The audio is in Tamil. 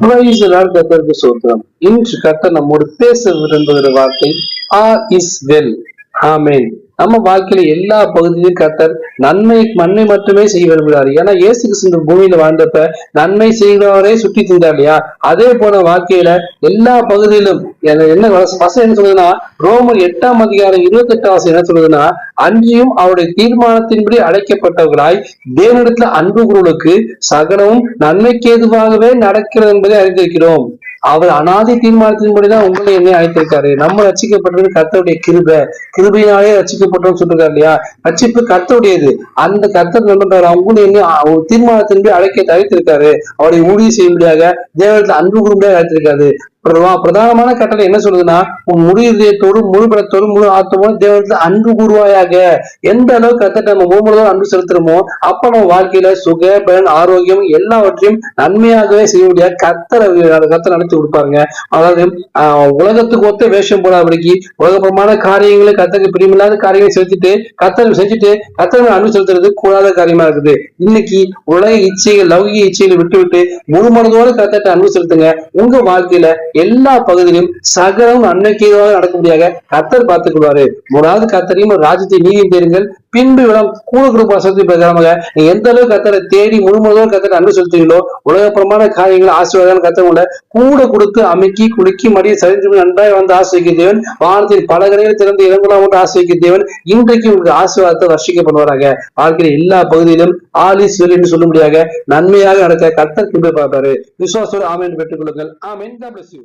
கர்த்தருக்கு சோத்திரம். இன்று கர்த்தர் நம்மோடு பேச விரும்புகிற வார்த்தை ஆல் இஸ் வெல். ஆமென். நம்ம வாழ்க்கையில எல்லா பகுதியிலும் கர்த்தர் நன்மை மட்டுமே செய்ய விரும்புகிறார். ஏன்னா இயேசு கிறிஸ்து பூமியில வாழ்ந்தப்ப நன்மை செய்கிறவரே சுற்றி தின்றார் இல்லையா? அதே போல வாழ்க்கையில எல்லா பகுதியிலும் என்ன வசனம் என்ன சொல்லுதுன்னா, ரோமர் 8:28 என்ன சொல்லுதுன்னா, அன்றியும் அவருடைய தீர்மானத்தின்படி அழைக்கப்பட்டவர்களாய் தேவனிடத்துல அன்பு கூறுவதற்கு சகலமும் நன்மைக்கு ஏதுவாகவே நடக்கிறது என்பதை அறிந்திருக்கிறோம். அவர் அனாதி தீர்மானத்தின்படிதான் உங்களை என்னை அழைத்திருக்காரு. நம்ம ரசிக்கப்பட்டது கர்த்தருடைய கிருபையினாலே ரசிக்கப்பட்டோம் சொல்லிருக்காரு இல்லையா? ரட்சிப்பு கர்த்தருடையது. அந்த கர்த்தர் நண்பர் அவங்களும் என்ன தீர்மானத்தின்படி அழைத்திருக்காரு. அவருடைய ஊழியம் செய்யும்படியாக தேவனத்தில் அன்பு கூறும்படியாக அழைத்திருக்காரு. பிரதானமான கட்டளை என்ன சொல்லுதுன்னா, உன் முழு இதயத்தோடு முழு பலத்தோடு முழு ஆத்தமோடு தேவனத்துல அன்பு கூறுவாயாக. எந்த அளவுக்கு கர்த்தர் நம்ம முழுவதும் அன்பு செலுத்துறோமோ அப்ப நம்ம வாழ்க்கையில சுக பலன் ஆரோக்கியம் எல்லாவற்றையும் நன்மையாகவே செய்ய முடியாது. கர்த்தர் நடத்தி கொடுப்பாருங்க. அதாவது உலகத்துக்கு ஒத்த வேஷம் போடாதபடிக்கு உலகமான காரியங்களை கர்த்தருக்கு பிரியமில்லாத காரியங்களை செலுத்திட்டு கர்த்தர் அன்பு செலுத்துறது கூடாத காரியமா இருக்குது. இன்னைக்கு உலக இச்சைகள் லௌகிக இச்சைகளை விட்டு முழு மனதோடு கர்த்தர்ட்ட அன்பு செலுத்துங்க. உங்க வாழ்க்கையில எல்லா பகுதியிலும் சகலம் நன்மைக்காக நடக்கும்படியாக கர்த்தர் பார்த்துக் கொள்வாரு. முதலாவது கர்த்தரையும் ராஜ்யத்தை நீதியும் தேடுங்கள், பின்பு விடம் கூட குடும்ப பிரகாரமாக நீங்க எந்த அளவுக்கு கர்த்தரை தேடி முழுமுதல் கர்த்தரை அன்பு செலுத்துவீங்களோ உலகப்புறமான காரியங்களை ஆசீர்வாதம் கர்த்தர் கூட கொடுத்து அமைக்கி குலுக்கி மடியை சரிந்து நன்றாய் வந்து ஆசிரிக்க தேவன். வானத்தில் பல கடைகள் திறந்து இடங்களாக வந்து ஆசிரிக்க தேவன். இன்றைக்கு உங்களுக்கு ஆசீர்வாதத்தை வர்ஷிக்க பண்ணுவாராங்க. வாழ்க்கையில எல்லா பகுதியிலும் ஆல் இஸ் வெல் என்று சொல்லும்படியாக நன்மையாக நடக்க கர்த்தர் கிருபை பார்ப்பாரு. விசுவாசோடு ஆமென் பெற்றுக் கொள்ளுங்கள். ஆமென். God bless you.